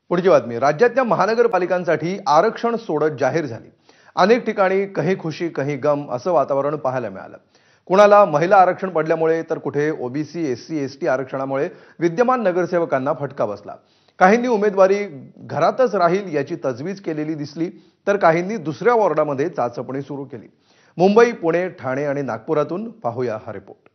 पुढची बातमी। राज्यातल्या महानगरपालिकांसाठी आरक्षण सोडत जाहीर झाली। अनेक ठिकाणी कहीं खुशी कहीं गम असं वातावरण पाहायला मिळालं। कुणाला महिला आरक्षण पडल्यामुळे तर कुठे ओबीसी एससी एसटी आरक्षणामुळे विद्यमान नगरसेवकांना फटका बसला। काहींनी उमेदवारी घरातच राहील याची तजवीज केलेली दिसली, तर काहींनी दुसऱ्या वॉर्डामध्ये चाचपणी सुरू केली। मुंबई, पुणे, ठाणे आणि नागपुरातून पाहूया हा रिपोर्ट।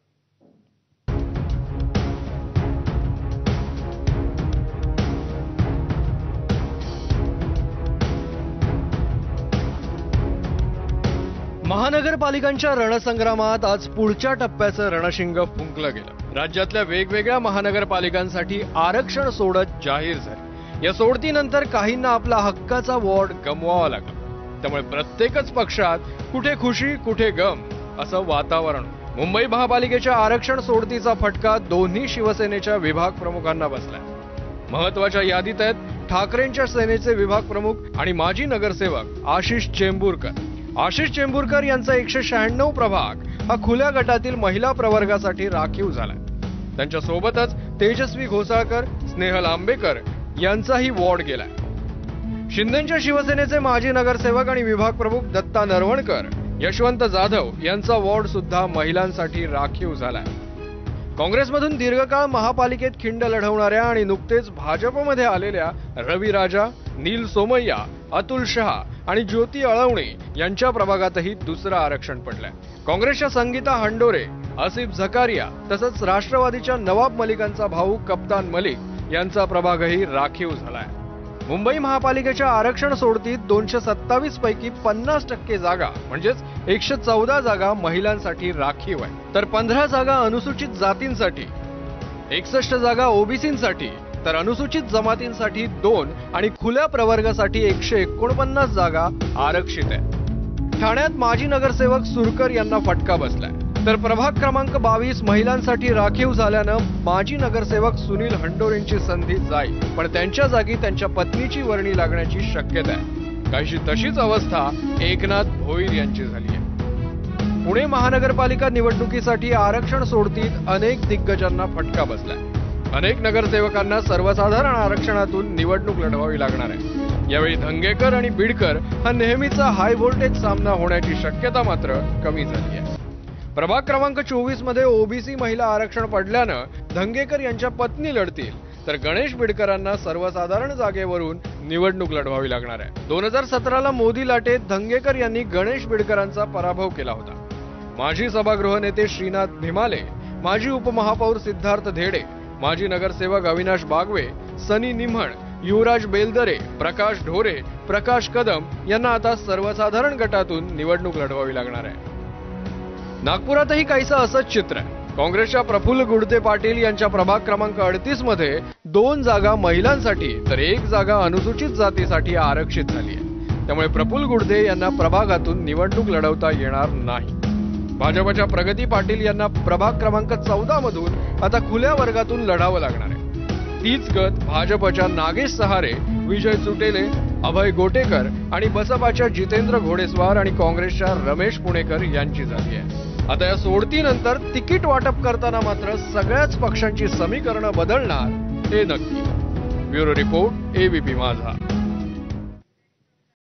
महानगरपालिकांच्या रणसंग्रामात आज पुढच्या टप्प्याचं रणशिंग फुंकलं गेलं। राज्यातल्या वेगवेगळ्या महानगरपालिकांसाठी आरक्षण सोडत जाहीर झाले। या सोडतीनंतर काहींना आपला हक्काचा वॉर्ड गमवावा लागला। त्यामुळे प्रत्येकच पक्षात कुठे खुशी कुठे गम असं वातावरण। मुंबई महापालिकेच्या आरक्षण सोडतीचा फटका दोन्ही शिवसेनेच्या विभाग प्रमुखांना बसलाय। महत्वाच्या यादीत आहेत ठाकरेंच्या सेनेचे विभाग प्रमुख आणि माजी नगरसेवक आशिष चेंबूरकर। आशिष चेंबूरकर यांचा 196 प्रभाग हा खुल्या गटातील महिला प्रवर्गासाठी राखीव झालाय। त्यांच्या सोबतच तेजस्वी घोसाळकर, स्नेहल आंबेकर यांचाही वॉर्ड गेलाय। शिंदेच्या शिवसेनेचे माजी नगरसेवक आणि विभाग प्रमुख दत्ता नरवणकर, यशवंत जाधव यांचा वॉर्ड सुद्धा महिलांसाठी राखीव झालाय। काँग्रेसमधून दीर्घकाळ महापालिकेत खिंड लढवणाऱ्या आणि नुकतेच भाजपमध्ये आलेल्या रवी राजा, नील सोमय्या, अतुल शहा आणि ज्योती अळवणे यांच्या प्रभागातही दुसरं आरक्षण पडलंय। काँग्रेसच्या संगीता हंडोरे, आसिफ झकारिया तसंच राष्ट्रवादीच्या नवाब मलिकांचा भाऊ कप्तान मलिक यांचा प्रभागही राखीव झालाय। मुंबई महापालिकेच्या आरक्षण सोडतीत 227 पैकी 50% जागा म्हणजेच 114 जागा महिलांसाठी राखीव आहे, तर 15 जागा अनुसूचित जातींसाठी, 61 जागा ओबीसींसाठी, तर अनुसूचित जमातींसाठी 2 आणि खुल्या प्रवर्गासाठी 149 जागा आरक्षित आहेत। ठाण्यात माजी नगरसेवक सुरकर यांना फटका बसलाय, तर प्रभाग क्रमांक 22 महिलांसाठी राखीव झाल्यानं माजी नगरसेवक सुनील हंडोरेंची संधी जाईल, पण त्यांच्या जागी त्यांच्या पत्नीची वर्णी लागण्याची शक्यता आहे। काहीशी तशीच अवस्था एकनाथ भोईर यांची झाली आहे। पुणे महानगरपालिका निवडणुकीसाठी आरक्षण सोडतीत अनेक दिग्गजांना फटका बसलाय। अनेक नगरसेवकांना सर्वसाधारण आरक्षणातून निवडणूक लढवावी लागणार आहे। यावेळी धंगेकर आणि बिडकर हा नेहमीचा हाय व्होल्टेज सामना होण्याची शक्यता मात्र कमी झाली आहे। प्रभाग क्रमांक 24 मध्ये ओबीसी महिला आरक्षण पडल्यानं धंगेकर यांच्या पत्नी लढतील, तर गणेश बिडकरांना सर्वसाधारण जागेवरून निवडणूक लढवावी लागणार आहे। 2017ला मोदी लाटेत धंगेकर यांनी गणेश बिडकरांचा पराभव केला होता। माजी सभागृह नेते श्रीनाथ भिमाले, माजी उपमहापौर सिद्धार्थ धेडे, माजी नगरसेवक अविनाश बागवे, सनी निम्हण, युवराज बेलदरे, प्रकाश ढोरे, प्रकाश कदम यांना आता सर्वसाधारण गटातून निवडणूक लढवावी लागणार आहे। नागपुरातही काहीसं असंच चित्र आहे। काँग्रेसच्या प्रफुल्ल गुडते पाटील यांच्या प्रभाग क्रमांक 38 मध्ये 2 जागा महिलांसाठी तर 1 जागा अनुसूचित जातीसाठी आरक्षित झाली आहे। त्यामुळे प्रफुल्ल गुडते यांना प्रभागातून निवडणूक लढवता येणार नाही। भाजपच्या प्रगती पाटील यांना प्रभाग क्रमांक 14 मधून आता खुल्या वर्गातून लढावं लागणार आहे। तीच गत भाजपच्या नागेश सहारे, विजय चुटेले, अभय गोटेकर आणि बसपाच्या जितेंद्र घोडेस्वार आणि काँग्रेसच्या रमेश पुणेकर यांची झाली आहे। आता या सोडतीनंतर तिकीट वाटप करताना मात्र सगळ्याच पक्षांची समीकरणं बदलणार हे नक्की। ब्युरो रिपोर्ट, एबीपी माझा।